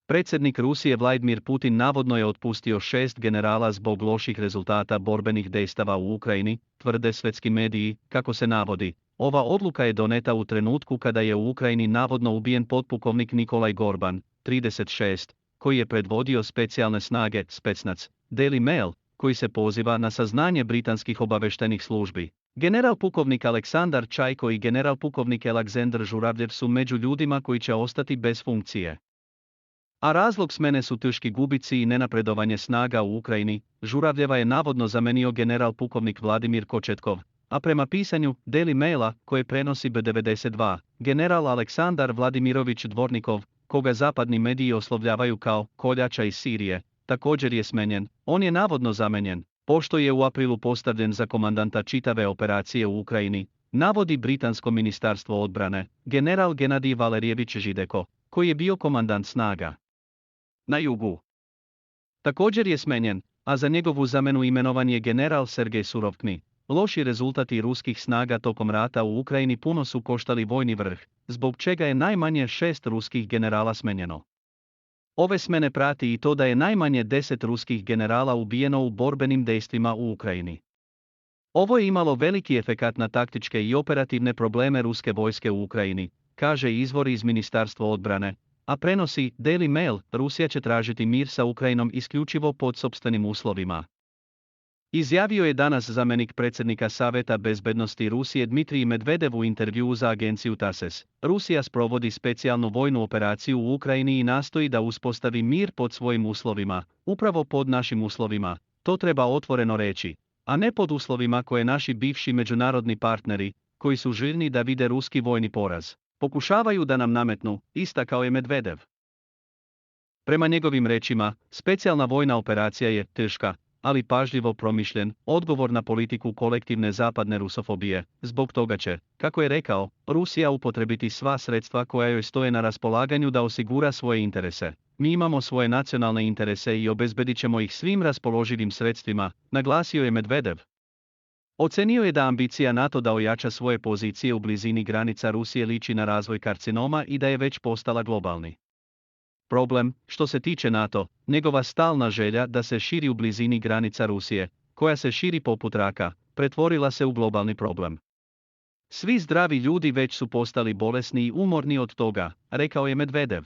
Predsjednik Rusije Vladimir Putin navodno je otpustio 6 generala zbog loših rezultata borbenih dejstava u Ukrajini, tvrde svetski mediji, kako se navodi. Ova odluka je doneta u trenutku kada je u Ukrajini navodno ubijen potpukovnik Nikolaj Gorban, 36, koji je predvodio specijalne snage Specnaz. Daily Mail, koji se poziva na saznanje britanskih obaveštajnih službi. General pukovnik Aleksandar Čajko i general pukovnik Aleksandar Žuravljev su među ljudima koji će ostati bez funkcije. A razlog smene su teški gubici i nenapredovanje snaga u Ukrajini. Žuravljeva je navodno zamenio general pukovnik Vladimir Kočetkov, a prema pisanju Daily Maila, koje prenosi B92, general Aleksandar Vladimirović Dvornikov, koga zapadni mediji oslovljavaju kao koljača iz Sirije, također je smenjen. On je navodno zamenjen, pošto je u aprilu postavljen za komandanta čitave operacije u Ukrajini, navodi britansko ministarstvo odbrane, general Genadij Valerijević Žideko, koji je bio komandant snaga na jugu. Također je smenjen, a za njegovu zamenu imenovan je general Sergej Surovkni. Loši rezultati ruskih snaga tokom rata u Ukrajini puno su koštali vojni vrh, zbog čega je najmanje 6 ruskih generala smenjeno. Ove smene prati i to da je najmanje 10 ruskih generala ubijeno u borbenim dejstvima u Ukrajini. Ovo je imalo veliki efekat na taktičke i operativne probleme ruske vojske u Ukrajini, kaže izvor iz Ministarstva odbrane, a prenosi Daily Mail. Rusija će tražiti mir sa Ukrajinom isključivo pod sopstvenim uslovima. Izjavio je danas zamjenik predsjednika Saveta bezbednosti Rusije Dmitrij Medvedev u intervjuu za agenciju TASS. Rusija sprovodi specijalnu vojnu operaciju u Ukrajini i nastoji da uspostavi mir pod svojim uslovima, upravo pod našim uslovima, to treba otvoreno reći, a ne pod uslovima koje naši bivši međunarodni partneri, koji su željni da vide ruski vojni poraz, pokušavaju da nam nametnu, istakao je Medvedev. Prema njegovim rečima, specijalna vojna operacija je teška, ali pažljivo promišljen odgovor na politiku kolektivne zapadne rusofobije. Zbog toga će, kako je rekao, Rusija upotrebiti sva sredstva koja joj stoje na raspolaganju da osigura svoje interese. Mi imamo svoje nacionalne interese i obezbedit ćemo ih svim raspoloživim sredstvima, naglasio je Medvedev. Ocenio je da ambicija NATO da ojača svoje pozicije u blizini granica Rusije liči na razvoj karcinoma i da je već postala globalni problem. Što se tiče NATO, njegova stalna želja da se širi u blizini granica Rusije, koja se širi poput raka, pretvorila se u globalni problem. Svi zdravi ljudi već su postali bolesni i umorni od toga, rekao je Medvedev.